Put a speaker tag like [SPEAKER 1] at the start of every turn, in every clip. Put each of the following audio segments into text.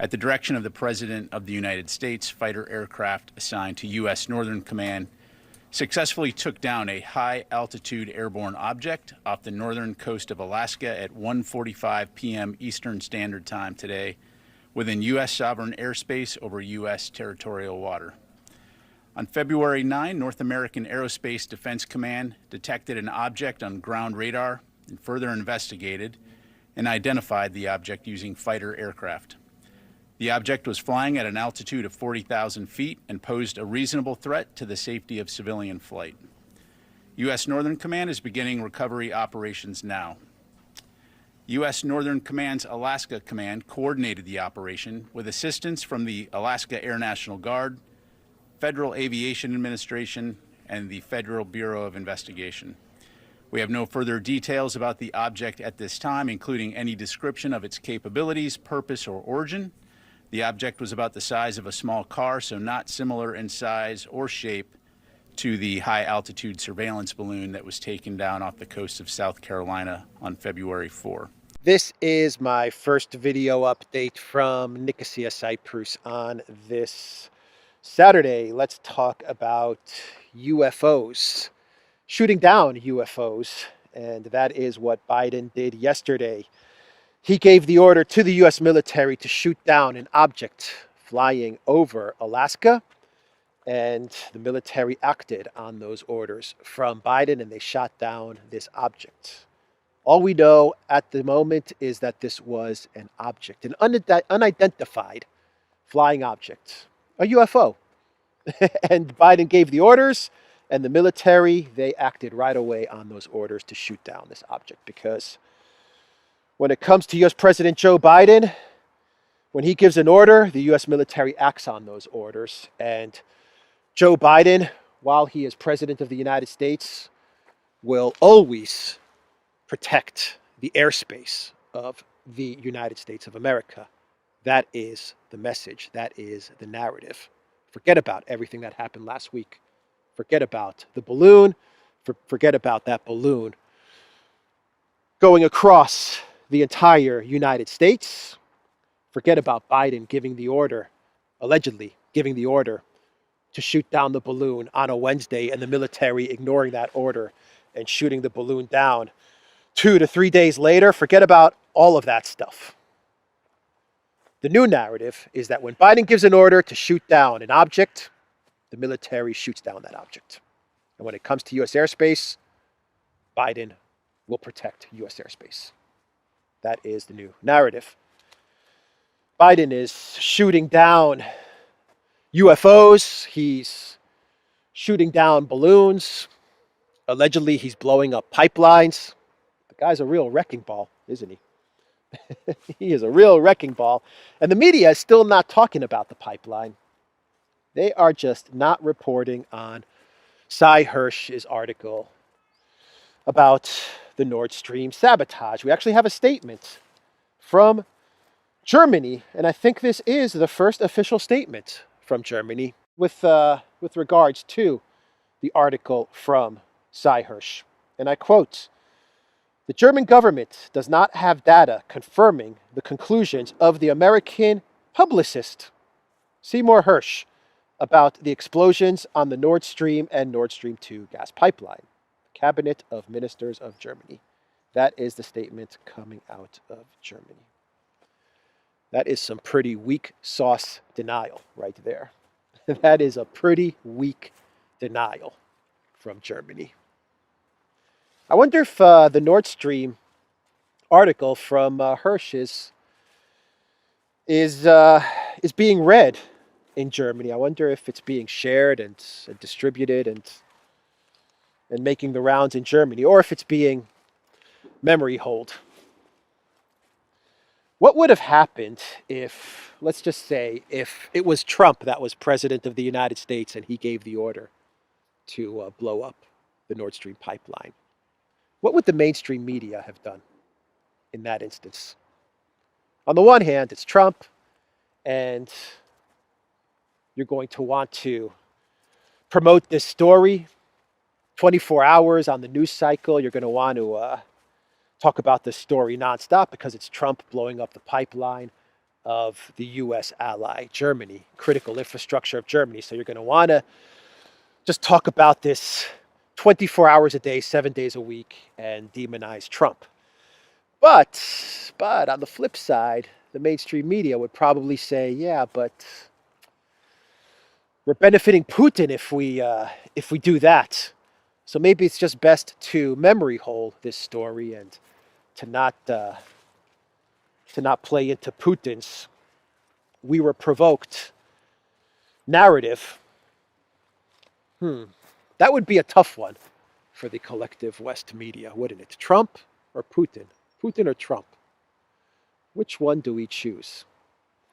[SPEAKER 1] At the direction of the President of the United States, fighter aircraft assigned to U.S. Northern Command successfully took down a high-altitude airborne object off the northern coast of Alaska at 1:45 p.m. Eastern Standard Time today within U.S. sovereign airspace over U.S. territorial water. On February 9, North American Aerospace Defense Command detected an object on ground radar and further investigated and identified the object using fighter aircraft. The object was flying at an altitude of 40,000 feet and posed a reasonable threat to the safety of civilian flight. U.S. Northern Command is beginning recovery operations now. U.S. Northern Command's Alaska Command coordinated the operation with assistance from the Alaska Air National Guard, Federal Aviation Administration, and the Federal Bureau of Investigation. We have no further details about the object at this time, including any description of its capabilities, purpose, or origin. The object was about the size of a small car, so not similar in size or shape to the high-altitude surveillance balloon that was taken down off the coast of South Carolina on February 4.
[SPEAKER 2] This is my first video update from Nicosia, Cyprus on this Saturday. Let's talk about UFOs, shooting down UFOs, and that is what Biden did yesterday. He gave the order to the U.S. military to shoot down an object flying over Alaska, and the military acted on those orders from Biden, and they shot down this object. All we know at the moment is that this was an object, an unidentified flying object, a UFO. And Biden gave the orders, and the military, they acted right away on those orders to shoot down this object, because when it comes to U.S. President Joe Biden, when he gives an order, the U.S. military acts on those orders. And Joe Biden, while he is President of the United States, will always protect the airspace of the United States of America. That is the message. That is the narrative. Forget about everything that happened last week. Forget about the balloon. Forget about that balloon going across the entire United States. Forget about Biden giving the order, allegedly giving the order to shoot down the balloon on a Wednesday, and the military ignoring that order and shooting the balloon down 2 to 3 days later. Forget about all of that stuff. The new narrative is that when Biden gives an order to shoot down an object, the military shoots down that object. And when it comes to U.S. airspace, Biden will protect U.S. airspace. That is the new narrative. Biden is shooting down UFOs. He's shooting down balloons. Allegedly, he's blowing up pipelines. The guy's a real wrecking ball, isn't he? He is a real wrecking ball. And the media is still not talking about the pipeline. They are just not reporting on Cy Hirsch's article about the Nord Stream sabotage. We actually have a statement from Germany, and I think this is the first official statement from Germany with regards to the article from Cy Hirsch. And I quote, "The German government does not have data confirming the conclusions of the American publicist Seymour Hersh about the explosions on the Nord Stream and Nord Stream 2 gas pipeline. Cabinet of Ministers of Germany." That is the statement coming out of Germany. That is some pretty weak sauce denial right there. That is a pretty weak denial from Germany. I wonder if the Nord Stream article from Hirsch is being read in Germany. I wonder if it's being shared and distributed and making the rounds in Germany, or if it's being memory holed. What would have happened if, let's just say, if it was Trump that was president of the United States and he gave the order to blow up the Nord Stream pipeline? What would the mainstream media have done in that instance? On the one hand, it's Trump, and you're going to want to promote this story 24 hours on the news cycle. You're going to want to talk about this story nonstop because it's Trump blowing up the pipeline. of the U.S. ally, Germany, critical infrastructure of Germany. So you're going to want to just talk about this 24 hours a day, 7 days a week, and demonize Trump. But on the flip side, the mainstream media would probably say, yeah, but we're benefiting Putin if we do that. So maybe it's just best to memory hole this story and to not play into Putin's "we were provoked" narrative. That would be a tough one for the collective West media, wouldn't it? Trump or Putin? Putin or Trump? Which one do we choose?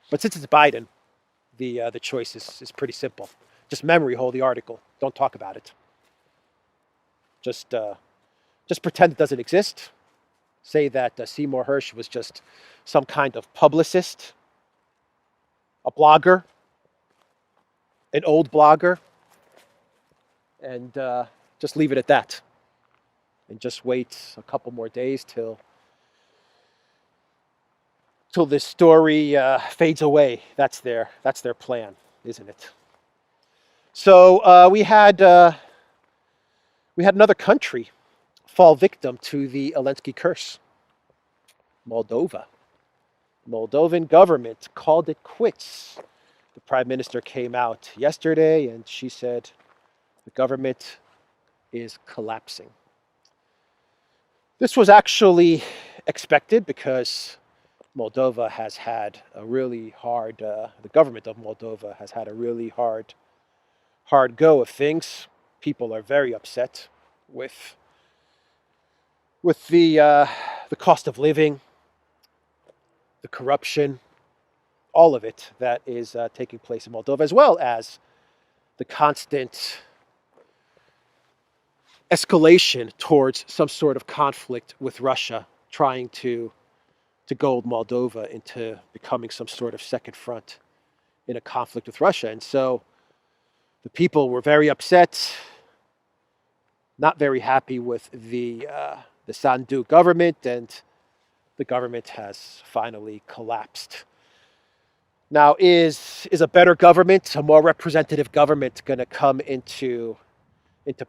[SPEAKER 2] But since it's Biden, the choice is pretty simple. Just memory hole the article. Don't talk about it. Just pretend it doesn't exist. Say that Seymour Hersh was just some kind of publicist, a blogger, an old blogger, and just leave it at that. And just wait a couple more days till this story fades away. That's their plan, isn't it? So we had another country fall victim to the Zelensky curse. Moldova. Moldovan government called it quits. The prime minister came out yesterday and she said the government is collapsing. This was actually expected because Moldova has had a really hard, the government of Moldova has had a really hard go of things. People are very upset with the cost of living, the corruption, all of it that is taking place in Moldova, as well as the constant escalation towards some sort of conflict with Russia, trying to goad Moldova into becoming some sort of second front in a conflict with Russia. And so the people were very upset, not very happy with the Sandu government, and the government has finally collapsed. Now, is a better government, a more representative government, going to come into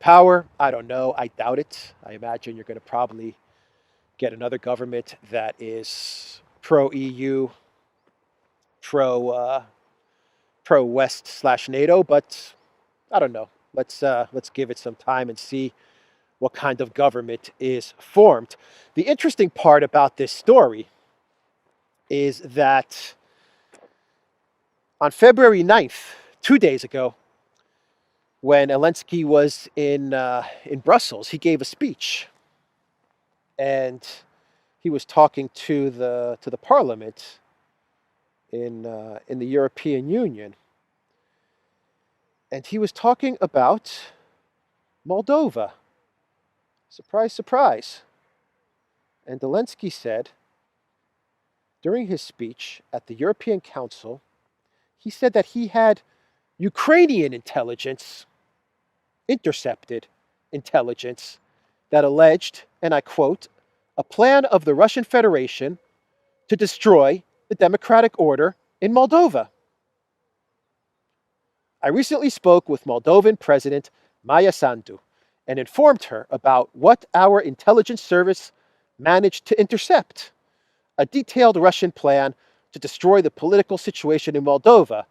[SPEAKER 2] power? I don't know. I doubt it. I imagine you're going to probably get another government that is pro-EU, pro-West/NATO, but I don't know. Let's give it some time and see what kind of government is formed. The interesting part about this story is that on February 9th, 2 days ago, when Zelensky was in Brussels, he gave a speech, and he was talking to the Parliament in the European Union, and he was talking about Moldova. Surprise, surprise. And Zelensky said during his speech at the European Council, he said that he had Ukrainian intelligence, intercepted intelligence, that alleged, and I quote, a plan of the Russian Federation to destroy the democratic order in Moldova. I recently spoke with Moldovan President Maya Sandu and informed her about what our intelligence service managed to intercept: a detailed Russian plan to destroy the political situation in Moldova,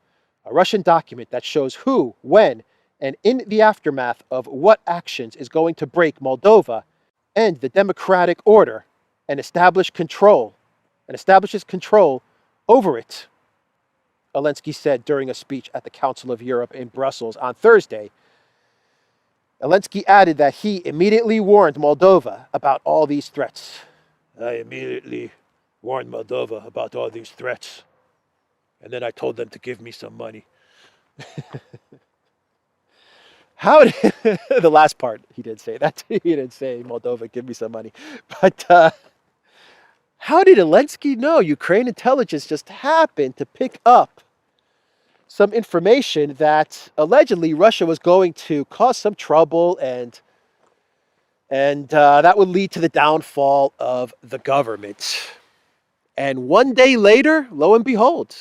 [SPEAKER 2] a Russian document that shows who, when, and in the aftermath of what actions is going to break Moldova and the democratic order and establishes control over it, Zelensky said during a speech at the Council of Europe in Brussels on Thursday. Zelensky added that he immediately warned Moldova about all these threats. I immediately warned Moldova about all these threats, and then I told them to give me some money. How did, the last part, he did say that. He didn't say, Moldova, give me some money. But how did Zelensky know? Ukraine intelligence just happened to pick up some information that allegedly Russia was going to cause some trouble, and that would lead to the downfall of the government. And one day later, lo and behold,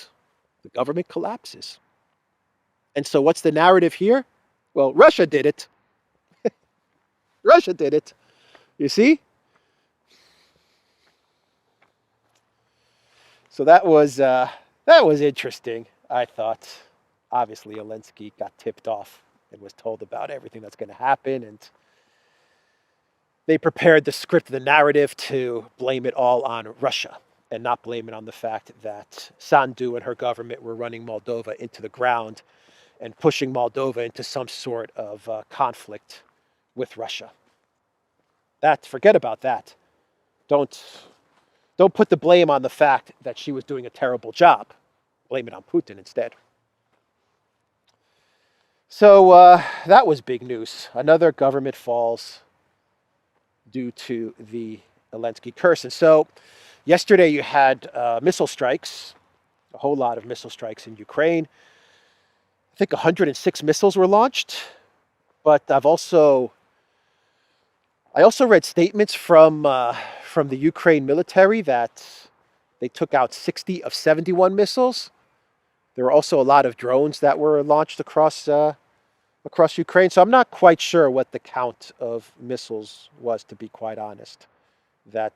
[SPEAKER 2] the government collapses. And so what's the narrative here? Well, Russia did it. Russia did it. You see? So that was interesting, I thought. Obviously, Zelensky got tipped off and was told about everything that's going to happen, and they prepared the script, the narrative, to blame it all on Russia and not blame it on the fact that Sandu and her government were running Moldova into the ground and pushing Moldova into some sort of conflict with Russia. Forget about that. Don't put the blame on the fact that she was doing a terrible job. Blame it on Putin instead. So that was big news. Another government falls due to the Zelensky curse. And so yesterday you had missile strikes, a whole lot of missile strikes in Ukraine. I think 106 missiles were launched. But I also read statements from the Ukraine military that they took out 60 of 71 missiles. There were also a lot of drones that were launched across Ukraine. So I'm not quite sure what the count of missiles was, to be quite honest, that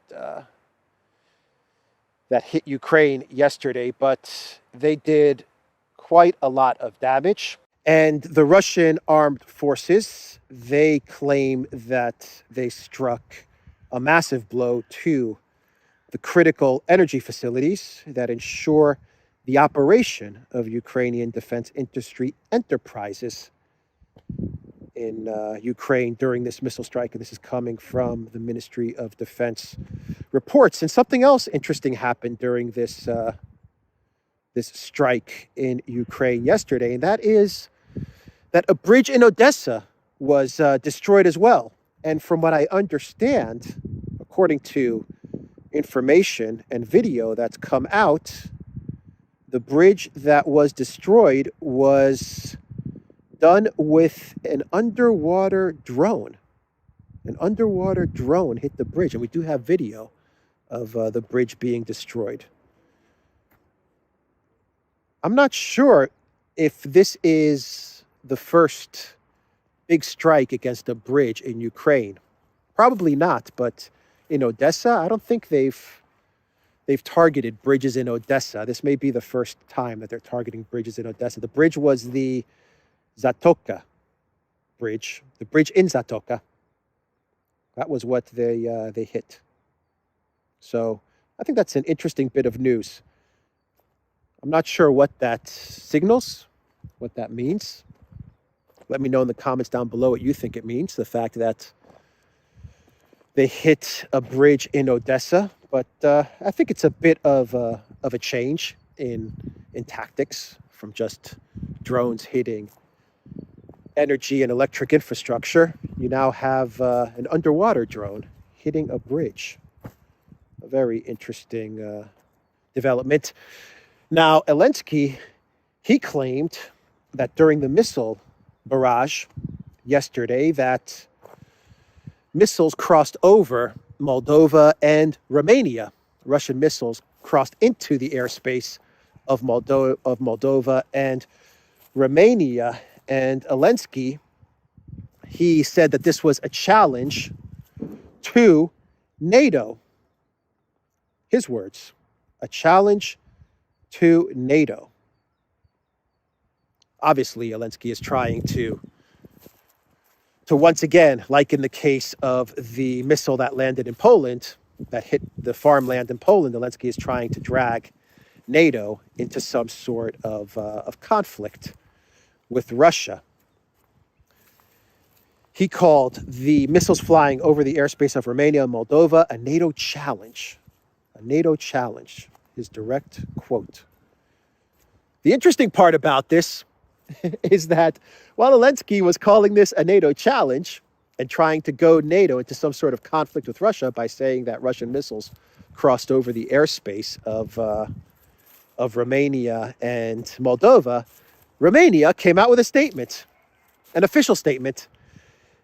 [SPEAKER 2] hit Ukraine yesterday. But they did quite a lot of damage. And the Russian armed forces, they claim that they struck a massive blow to the critical energy facilities that ensure the operation of Ukrainian defense industry enterprises in Ukraine during this missile strike. And this is coming from the Ministry of Defense reports. And something else interesting happened during this strike in Ukraine yesterday, and that is that a bridge in Odessa was destroyed as well. And from what I understand, according to information and video that's come out, the bridge that was destroyed was done with an underwater drone. An underwater drone hit the bridge, and we do have video of the bridge being destroyed. I'm not sure if this is the first big strike against a bridge in Ukraine. Probably not, but in Odessa, I don't think they've targeted bridges in Odessa. This may be the first time that they're targeting bridges in Odessa. The bridge was the Zatoka bridge, the bridge in Zatoka. That was what they hit. So I think that's an interesting bit of news. I'm not sure what that signals, what that means. Let me know in the comments down below what you think it means, the fact that they hit a bridge in Odessa. But I think it's a bit of a change in tactics from just drones hitting energy and electric infrastructure. You now have an underwater drone hitting a bridge. A very interesting development. Now, Zelensky, he claimed that during the missile barrage yesterday that missiles crossed over Moldova and Romania. Russian missiles crossed into the airspace of Moldova and Romania. And Zelensky, he said that this was a challenge to NATO. His words, a challenge to NATO. Obviously, Zelensky is trying to once again, like in the case of the missile that landed in Poland, that hit the farmland in Poland, Zelensky is trying to drag NATO into some sort of conflict with Russia. He called the missiles flying over the airspace of Romania and Moldova a NATO challenge. A NATO challenge, his direct quote. The interesting part about this is that while Zelensky was calling this a NATO challenge and trying to goad NATO into some sort of conflict with Russia by saying that Russian missiles crossed over the airspace of Romania and Moldova, Romania came out with a statement, an official statement,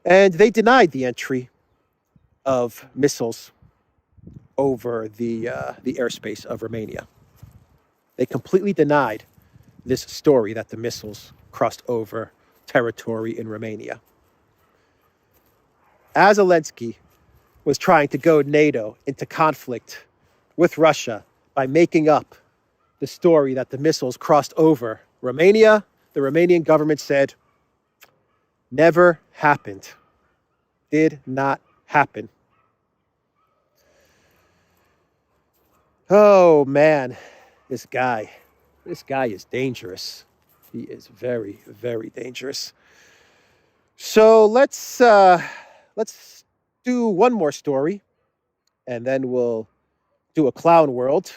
[SPEAKER 2] and they denied the entry of missiles over the airspace of Romania. They completely denied this story that the missiles crossed over territory in Romania. As Zelensky was trying to goad NATO into conflict with Russia by making up the story that the missiles crossed over Romania, the Romanian government said, never happened. Did not happen. Oh man, this guy is dangerous. He is very, very dangerous. So let's do one more story, and then we'll do a clown world.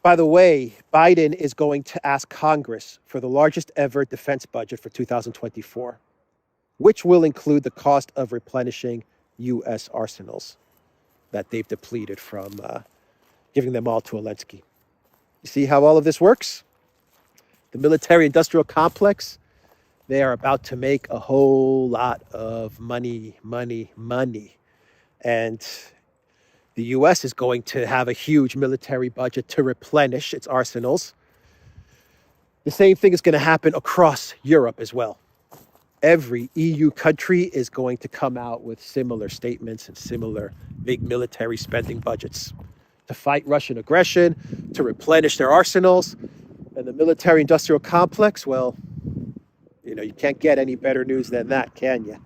[SPEAKER 2] By the way, Biden is going to ask Congress for the largest ever defense budget for 2024, which will include the cost of replenishing U.S. arsenals that they've depleted from giving them all to Zelensky. You see how all of this works? The military-industrial complex, they are about to make a whole lot of money. And the U.S. is going to have a huge military budget to replenish its arsenals. The same thing is going to happen across Europe as well. Every EU country is going to come out with similar statements and similar big military spending budgets to fight Russian aggression, to replenish their arsenals. And the military-industrial complex, well, you can't get any better news than that, can you?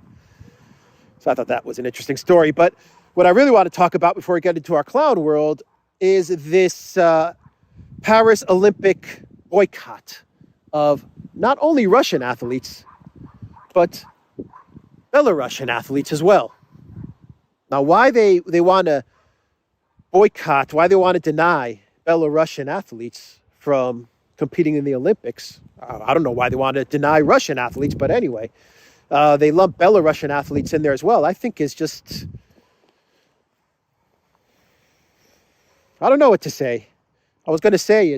[SPEAKER 2] So I thought that was an interesting story. But what I really want to talk about before we get into our clown world is this Paris Olympic boycott of not only Russian athletes, but Belarusian athletes as well. Now, why they want to boycott, why they want to deny Belarusian athletes from competing in the Olympics, I don't know why they want to deny Russian athletes, but anyway, they lump Belarusian athletes in there as well. I think is just, I don't know what to say. I was going to say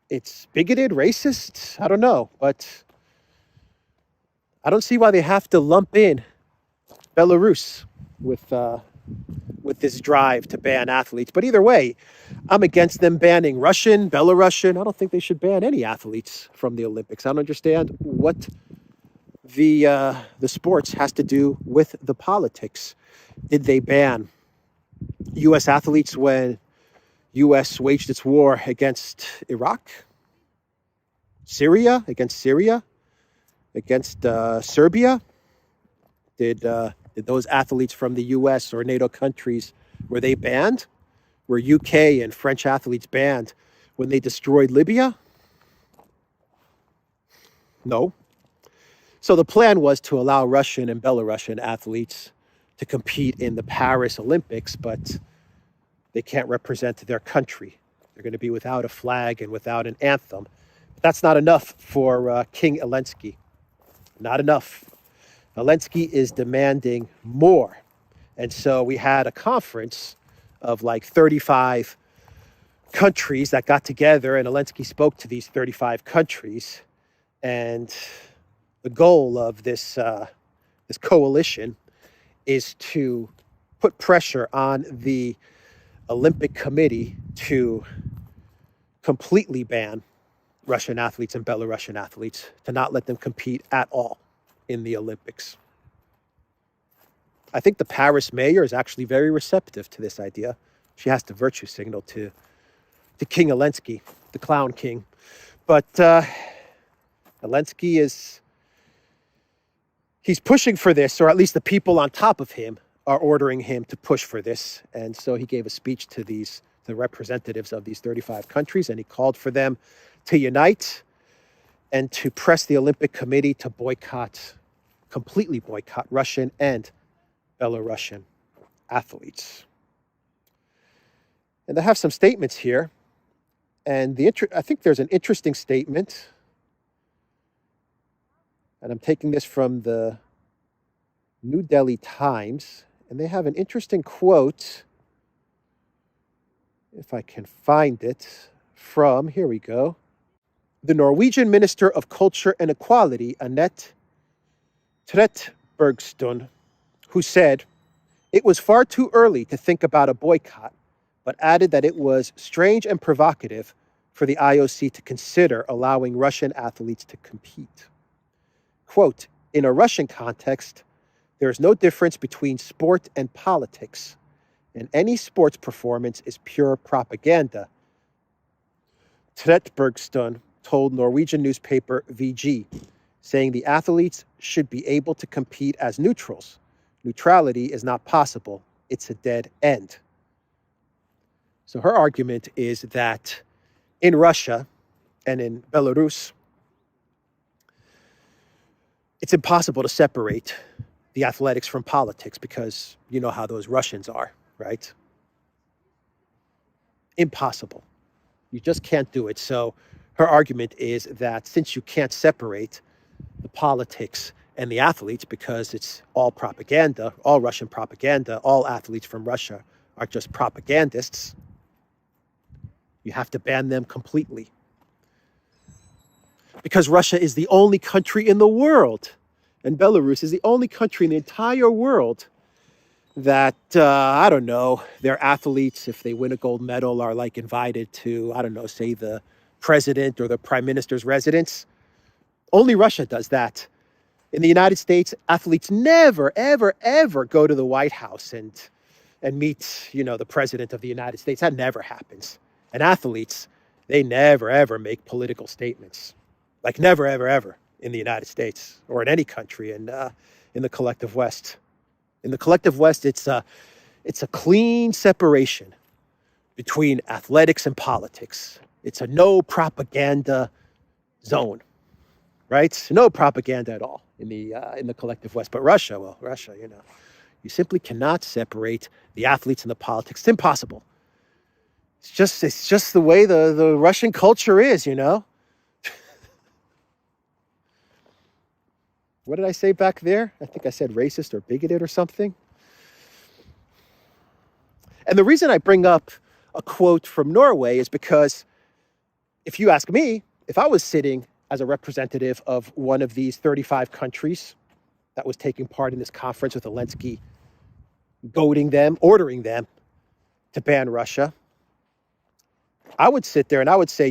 [SPEAKER 2] it's bigoted, racist. I don't know, but I don't see why they have to lump in Belarus with this drive to ban athletes. But either way, I'm against them banning Russian, Belarusian. I don't think they should ban any athletes from the Olympics. I don't understand what the sports has to do with the politics. Did they ban U.S. athletes when U.S. waged its war against Iraq? Syria? Against Syria? Against Serbia? Did those athletes from the U.S. or NATO countries, were they banned? Were UK and French athletes banned when they destroyed Libya? No. So the plan was to allow Russian and Belarusian athletes to compete in the Paris Olympics, but they can't represent their country. They're going to be without a flag and without an anthem. But that's not enough for King Zelensky. Not enough. Zelensky is demanding more. And so we had a conference of like 35 countries that got together, and Zelensky spoke to these 35 countries. And the goal of this coalition is to put pressure on the Olympic Committee to completely ban Russian athletes and Belarusian athletes, to not let them compete at all in the Olympics. I think the Paris mayor is actually very receptive to this idea. She has to virtue signal to King Zelensky, the clown king. But Zelensky he's pushing for this, or at least the people on top of him are ordering him to push for this. And so he gave a speech to the representatives of these 35 countries, and he called for them to unite and to press the Olympic Committee to completely boycott Russian and Belarusian athletes. And I have some statements here. And I think there's an interesting statement. And I'm taking this from the New Delhi Times. And they have an interesting quote, if I can find it, from, here we go, the Norwegian Minister of Culture and Equality, Annette Tretbergstuen, who said, It was far too early to think about a boycott, but added that it was strange and provocative for the IOC to consider allowing Russian athletes to compete. Quote, in a Russian context, there is no difference between sport and politics, and any sports performance is pure propaganda, Tretbergstuen told Norwegian newspaper VG, saying the athletes should be able to compete as neutrals. Neutrality is not possible. It's a dead end. So her argument is that in Russia and in Belarus, it's impossible to separate the athletics from politics because you know how those Russians are, right? Impossible. You just can't do it. So her argument is that since you can't separate the politics and the athletes because it's all propaganda, all Russian propaganda, all athletes from Russia are just propagandists, you have to ban them completely. Because Russia is the only country in the world, and Belarus is the only country in the entire world that, I don't know, their athletes, if they win a gold medal, are like invited to, I don't know, say the president or the prime minister's residence. Only Russia does that. In the United States, athletes never, ever, ever go to the White House and meet, the president of the United States. That never happens. And athletes, they never, ever make political statements. Like never, ever, ever in the United States or in any country in the collective West. In the collective West, it's a clean separation between athletics and politics. It's a no propaganda zone, right? No propaganda at all in the collective West. But Russia, you simply cannot separate the athletes and the politics. It's impossible. It's just the way the Russian culture is, What did I say back there? I think I said racist or bigoted or something. And the reason I bring up a quote from Norway is because if you ask me, if I was sitting as a representative of one of these 35 countries that was taking part in this conference with Zelensky, goading them, ordering them to ban Russia, I would sit there and I would say,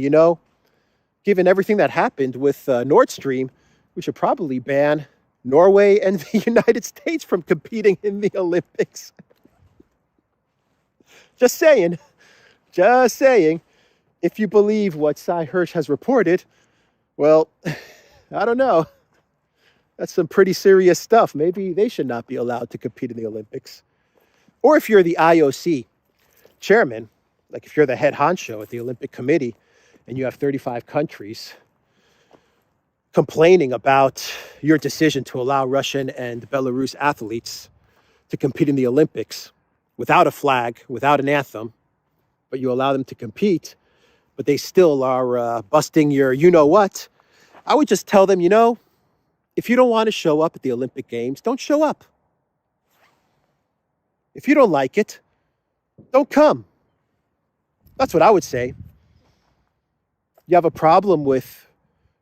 [SPEAKER 2] given everything that happened with Nord Stream, we should probably ban Norway and the United States from competing in the Olympics. Just saying. If you believe what Cy Hirsch has reported, well, I don't know. That's some pretty serious stuff. Maybe they should not be allowed to compete in the Olympics. Or if you're the IOC chairman, like if you're the head honcho at the Olympic Committee and you have 35 countries complaining about your decision to allow Russian and Belarus athletes to compete in the Olympics without a flag, without an anthem, but you allow them to compete, but they still are busting your you-know-what, I would just tell them, if you don't want to show up at the Olympic Games, don't show up. If you don't like it, don't come. That's what I would say. You have a problem with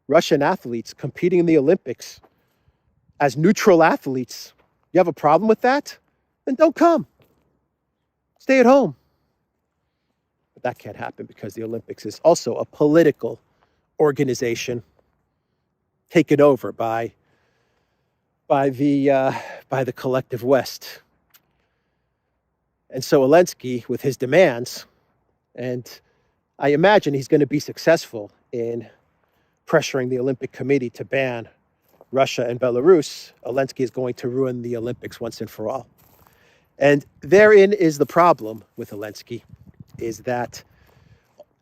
[SPEAKER 2] Russian athletes competing in the Olympics as neutral athletes. You have a problem with that? Then don't come. Stay at home. But that can't happen because the Olympics is also a political organization taken over by the collective West. And so Zelensky, with his demands, and I imagine he's going to be successful in pressuring the Olympic Committee to ban Russia and Belarus, Zelensky is going to ruin the Olympics once and for all. And therein is the problem with Zelensky, is that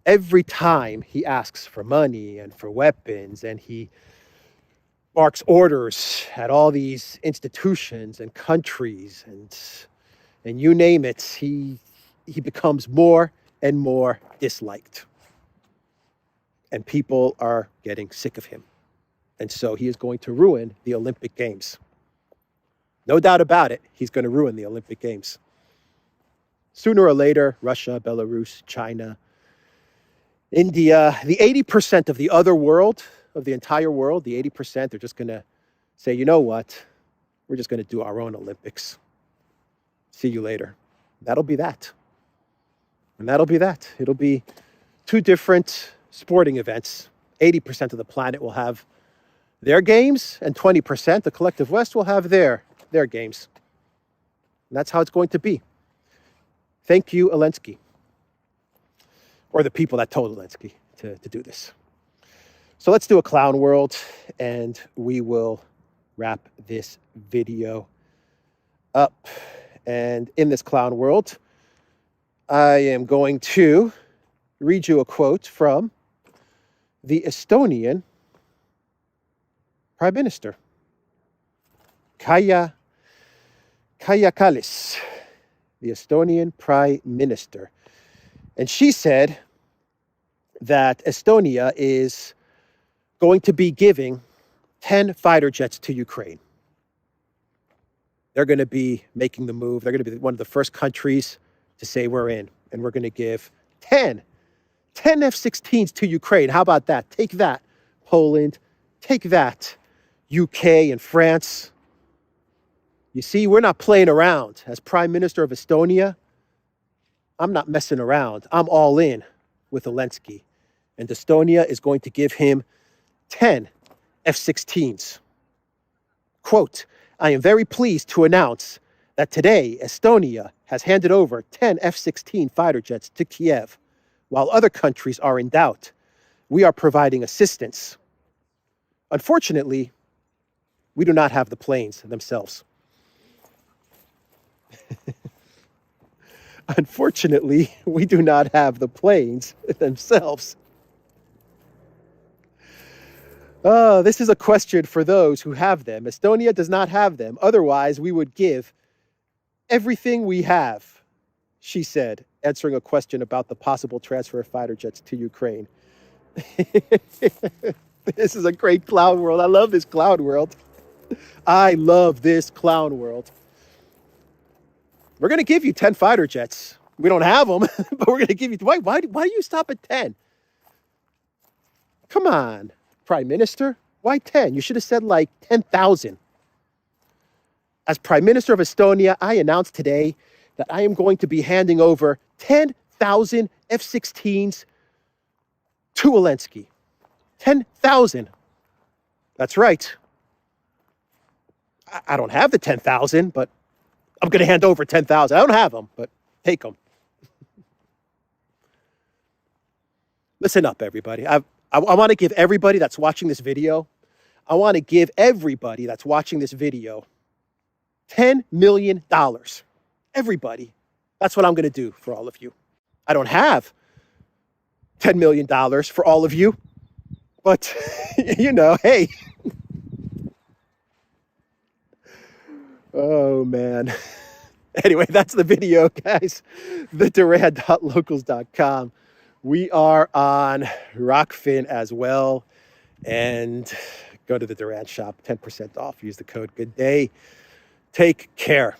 [SPEAKER 2] every time he asks for money and for weapons and he barks orders at all these institutions and countries and you name it, he becomes more and more disliked. And people are getting sick of him. And so he is going to ruin the Olympic Games. No doubt about it, he's going to ruin the Olympic Games. Sooner or later, Russia, Belarus, China, India, the 80% of the other world, of the entire world, the 80%, they're just going to say, you know what? We're just going to do our own Olympics. See you later. That'll be that. And that'll be that. It'll be 2 different sporting events. 80% of the planet will have their games, and 20%, the collective West, will have their games. And that's how it's going to be. Thank you, Zelensky. Or the people that told Zelensky to do this. So let's do a clown world, and we will wrap this video up. And in this clown world, I am going to read you a quote from the Estonian Prime Minister, Kaja Kallas, the Estonian Prime Minister. And she said that Estonia is going to be giving 10 fighter jets to Ukraine. They're going to be making the move. They're going to be one of the first countries to say we're in, and we're going to give 10 F-16s to Ukraine. How about that? Take that, Poland. Take that, UK and France. You see, we're not playing around. As Prime Minister of Estonia, I'm not messing around. I'm all in with Zelensky. And Estonia is going to give him 10 F-16s. Quote, I am very pleased to announce that today Estonia has handed over 10 F-16 fighter jets to Kiev. While other countries are in doubt, we are providing assistance. Unfortunately, we do not have the planes themselves. Unfortunately, we do not have the planes themselves. This is a question for those who have them. Estonia does not have them. Otherwise, we would give everything we have, she said, answering a question about the possible transfer of fighter jets to Ukraine. This is a great clown world. I love this clown world. I love this clown world. We're going to give you 10 fighter jets. We don't have them, but we're going to give you... Why do you stop at 10? Come on, Prime Minister. Why 10? You should have said like 10,000. As Prime Minister of Estonia, I announced today that I am going to be handing over 10,000 F-16s to Zelensky. 10,000. That's right. I don't have the 10,000, but I'm going to hand over 10,000. I don't have them, but take them. Listen up, everybody. I want to give everybody that's watching this video, I want to give everybody that's watching this video $10 million. Everybody. That's what I'm going to do for all of you. I don't have $10 million for all of you, but, you know, hey. Oh, man. Anyway, that's the video, guys. TheDuran.locals.com. We are on Rockfin as well. And go to the Duran shop, 10% off. Use the code GOODDAY. Take care.